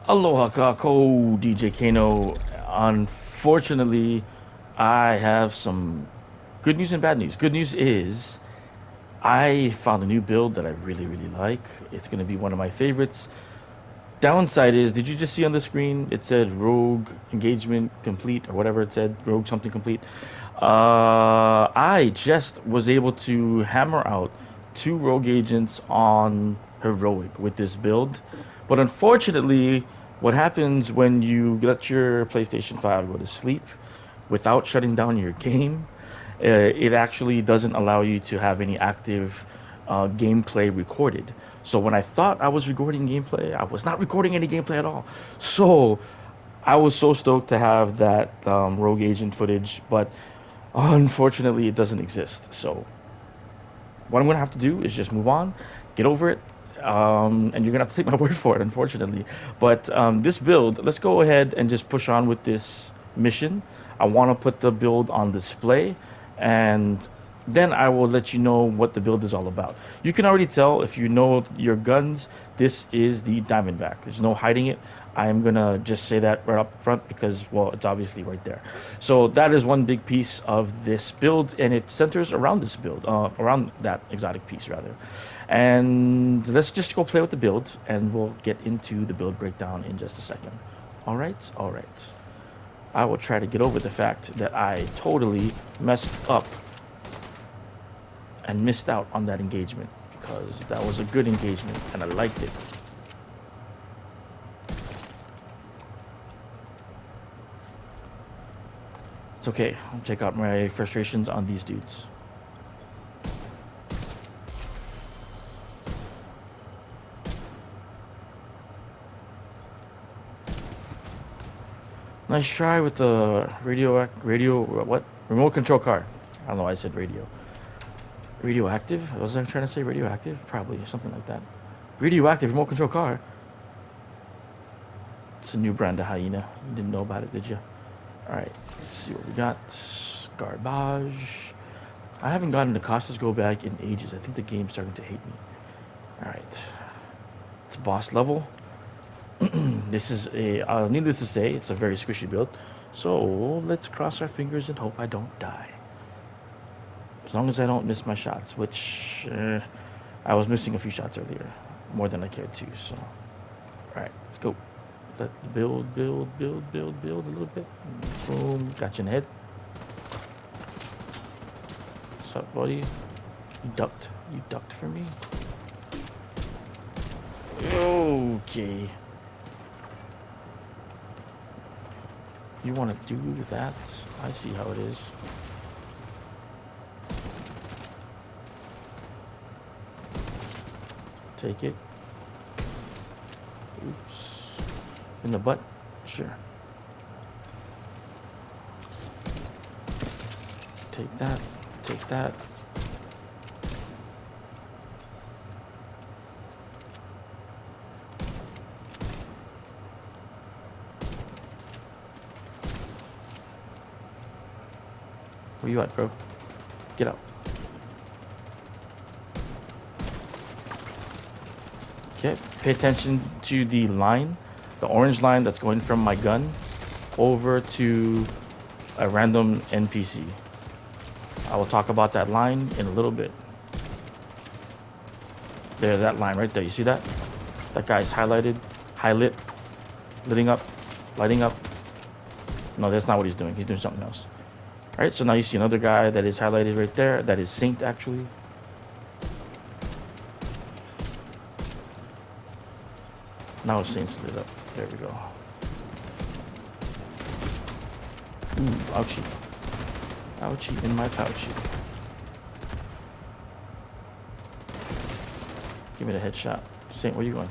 Aloha kākou, DJ Kano. Unfortunately, I have some good news and bad news. Good news is I found a new build that I really, really like. It's going to be one of my favorites. Downside is, did you just see on the screen? It said Rogue Engagement Complete or whatever it said, Rogue something complete. I just was able to hammer out two Rogue agents on Heroic with this build. But unfortunately, what happens when you let your PlayStation 5 go to sleep without shutting down your game, it actually doesn't allow you to have any active gameplay recorded. So when I thought I was recording gameplay, I was not recording any gameplay at all. So I was so stoked to have that Rogue Agent footage, but unfortunately, it doesn't exist. So what I'm gonna have to do is just move on, get over it, and you're gonna have to take my word for it, unfortunately. But this build, let's go ahead and just push on with this mission. I want to put the build on display, and then I will let you know what the build is all about. You can already tell if you know your guns. This is the Diamondback. There's no hiding it. I am gonna just say that right up front because, well, it's obviously right there. So that is one big piece of this build, and it centers around this build, around that exotic piece rather. And let's just go play with the build, and we'll get into the build breakdown in just a second. All right, all right. I will try to get over the fact that I totally messed up and missed out on that engagement because that was a good engagement and I liked it. It's okay. I'll check out my frustrations on these dudes. Nice try with the radio what remote control car. I don't know why I said radio. Radioactive? Was I trying to say radioactive? Probably something like that. Radioactive remote control car. It's a new brand of hyena. You didn't know about it, did you? All right. Let's see what we got. Garbage. I haven't gotten the Costas Go Bag in ages. I think the game's starting to hate me. All right. It's boss level. This is a, needless to say, it's a very squishy build. So let's cross our fingers and hope I don't die. As long as I don't miss my shots, which I was missing a few shots earlier, more than I cared to. So, all right, let's go. Let the build a little bit. Boom, got you in the head. What's up, buddy? You ducked. You ducked for me. Okay. You want to do that? I see how it is. Take it. Oops. In the butt? Sure. Take that. Take that. Where you at, bro? Get out. Okay, pay attention to the line, the orange line that's going from my gun over to a random NPC. I will talk about that line in a little bit. There, that line right there. You see that? That guy's highlighted, highlit, lighting up, lighting up. No, that's not what he's doing. He's doing something else. All right, so now you see another guy that is highlighted right there. That is synced, actually. Now it's synced lit up. There we go. Ooh, ouchie. Ouchie in my pouchie. Give me the headshot. Saint, where you going?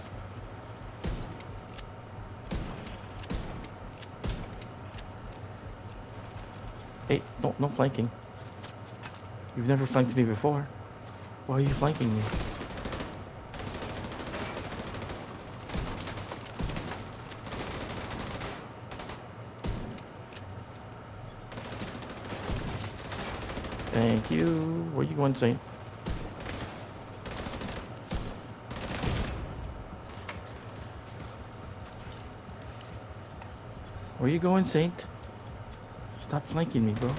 Hey, no flanking. You've never flanked me before. Why are you flanking me? Thank you. Where you going, Saint? Where you going, Saint? Stop flanking me, bro.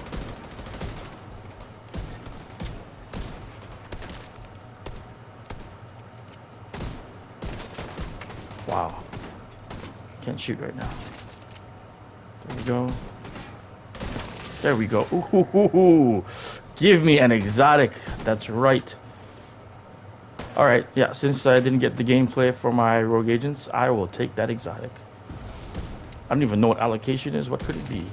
Wow. Can't shoot right now. There we go. There we go. Ooh, hoo, hoo, hoo. Give me an exotic. That's right. Alright, yeah, since I didn't get the gameplay for my rogue agents, I will take that exotic. I don't even know what allocation is. What could it be?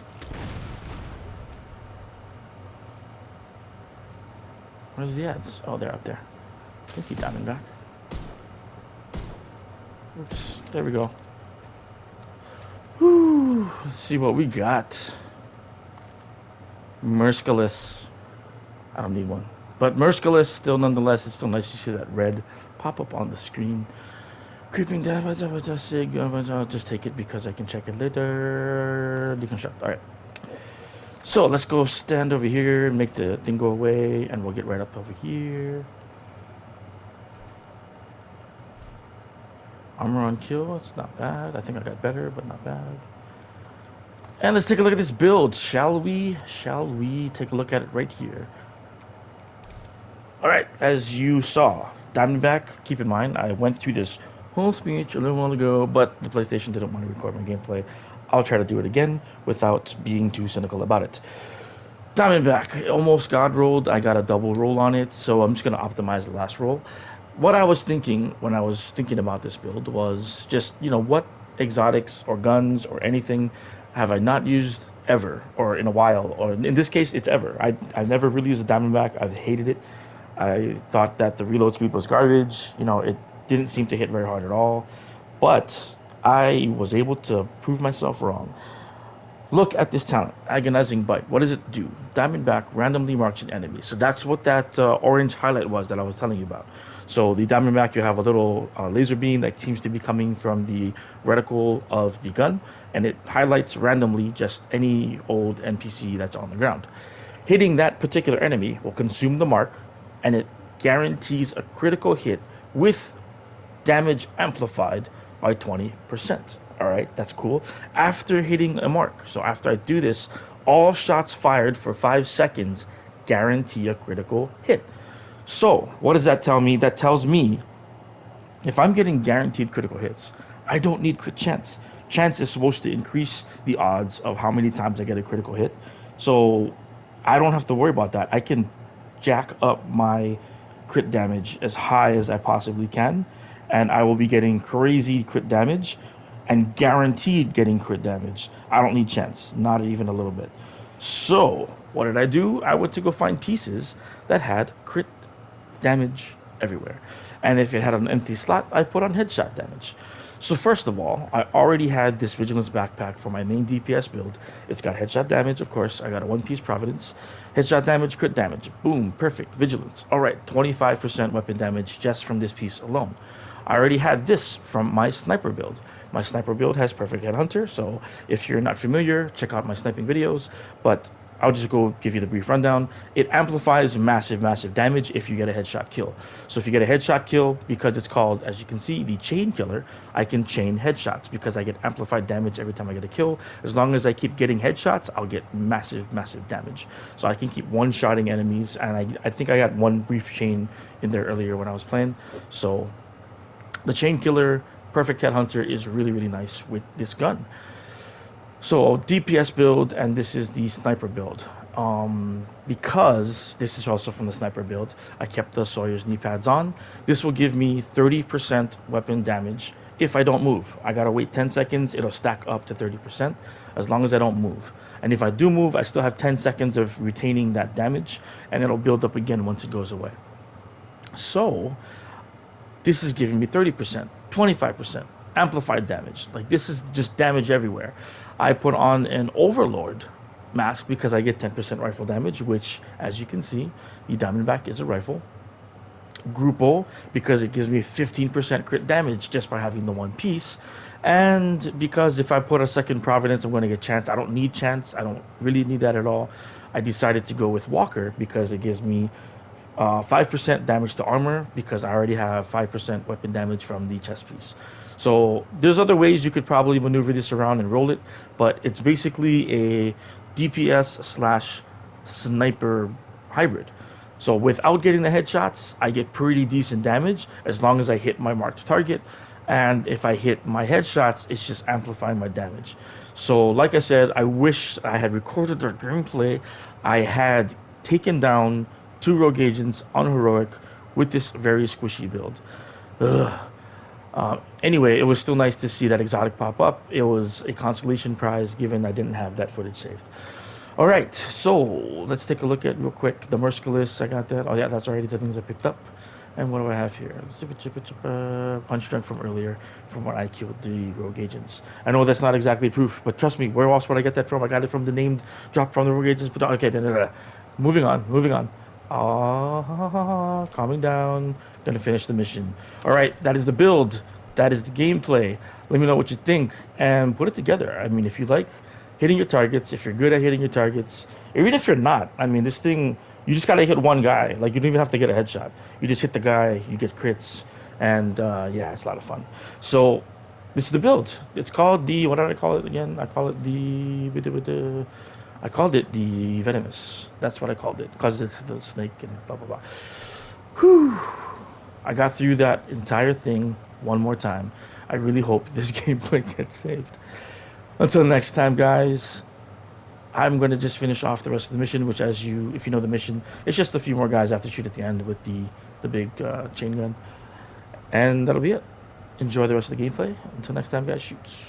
Where's the ads? Oh, they're up there. Thank you, Diamondback. Oops, there we go. Whew, let's see what we got. Merciless. I don't need one. But Merciless, still nonetheless, it's still nice to see that red pop up on the screen. Creeping down, I'll just take it because I can check it later. Deconstruct. Alright. So let's go stand over here, make the thing go away, and we'll get right up over here. Armor on kill, it's not bad. I think I got better, but not bad. And let's take a look at this build, shall we? Shall we take a look at it right here? Alright, as you saw, Diamondback, keep in mind, I went through this whole speech a little while ago, but the PlayStation didn't want to record my gameplay. I'll try to do it again without being too cynical about it. Diamondback, almost god rolled. I got a double roll on it, so I'm just going to optimize the last roll. What I was thinking when I was thinking about this build was just, what exotics or guns or anything have I not used ever or in a while, or in this case, it's ever. I've never really used a Diamondback. I've hated it. I thought that the reload speed was garbage. It didn't seem to hit very hard at all. But I was able to prove myself wrong. Look at this talent, agonizing bite. What does it do? Diamondback randomly marks an enemy. So that's what that orange highlight was that I was telling you about. So the Diamondback, you have a little laser beam that seems to be coming from the reticle of the gun, and it highlights randomly just any old NPC that's on the ground. Hitting that particular enemy will consume the mark, and it guarantees a critical hit with damage amplified by 20%. All right, that's cool. After hitting a mark, so after I do this, all shots fired for 5 seconds guarantee a critical hit. So, what does that tell me? That tells me if I'm getting guaranteed critical hits, I don't need crit chance. Chance is supposed to increase the odds of how many times I get a critical hit. So, I don't have to worry about that. I can jack up my crit damage as high as I possibly can, and I will be getting crazy crit damage and guaranteed getting crit damage. I don't need chance, not even a little bit. So, what did I do? I went to go find pieces that had crit damage everywhere. And if it had an empty slot, I put on headshot damage. So first of all, I already had this Vigilance backpack for my main DPS build. It's got headshot damage, of course. I got a one-piece Providence. Headshot damage, crit damage. Boom, perfect. Vigilance. All right, 25% weapon damage just from this piece alone. I already had this from my sniper build. My sniper build has perfect headhunter, so if you're not familiar, check out my sniping videos. But I'll just go give you the brief rundown. It amplifies massive, massive damage if you get a headshot kill. So if you get a headshot kill, because it's called, as you can see, the chain killer, I can chain headshots because I get amplified damage every time I get a kill. As long as I keep getting headshots, I'll get massive, massive damage. So I can keep one-shotting enemies, and I think I got one brief chain in there earlier when I was playing. So the chain killer, perfect headhunter is really, really nice with this gun. So DPS build, and this is the sniper build. Because this is also from the sniper build, I kept the Sawyer's knee pads on. This will give me 30% weapon damage if I don't move. I gotta wait 10 seconds, it'll stack up to 30% as long as I don't move. And if I do move, I still have 10 seconds of retaining that damage, and it'll build up again once it goes away. So this is giving me 30%, 25% amplified damage. Like, this is just damage everywhere. I put on an Overlord mask because I get 10% rifle damage, which, as you can see, the Diamondback is a rifle. Grupo, because it gives me 15% crit damage just by having the one piece. And because if I put a second Providence, I'm going to get chance. I don't need chance. I don't really need that at all. I decided to go with Walker because it gives me 5% damage to armor because I already have 5% weapon damage from the chest piece. So there's other ways you could probably maneuver this around and roll it, but it's basically a DPS slash sniper hybrid. So without getting the headshots, I get pretty decent damage as long as I hit my marked target. And if I hit my headshots, it's just amplifying my damage. So, like I said, I wish I had recorded their gameplay. I had taken down two rogue agents on heroic with this very squishy build. Ugh. Anyway, it was still nice to see that exotic pop up. It was a consolation prize given I didn't have that footage saved. All right, so let's take a look at real quick the Merciless. I got that. Oh yeah, that's already the things I picked up. And what do I have here? Punch drunk from earlier, from where I killed the rogue agents. I know that's not exactly proof, but trust me, where else would I get that from? I got it from the named drop from the rogue agents. But okay, moving on, moving on. Ah, calming down. Gonna finish the mission. All right, that is the build. That is the gameplay. Let me know what you think and put it together. I mean, if you like hitting your targets, if you're good at hitting your targets, even if you're not, I mean, this thing, you just gotta hit one guy. Like, you don't even have to get a headshot. You just hit the guy, you get crits, and yeah, it's a lot of fun. So, this is the build. It's called the, what did I call it again? I call it I called it the Venomous. That's what I called it, because it's the snake and blah, blah, blah. Whew. I got through that entire thing one more time. I really hope this gameplay gets saved. Until next time, guys, I'm going to just finish off the rest of the mission, which, as you, if you know the mission, it's just a few more guys I have to shoot at the end with the big chain gun. And that'll be it. Enjoy the rest of the gameplay. Until next time, guys, shoots.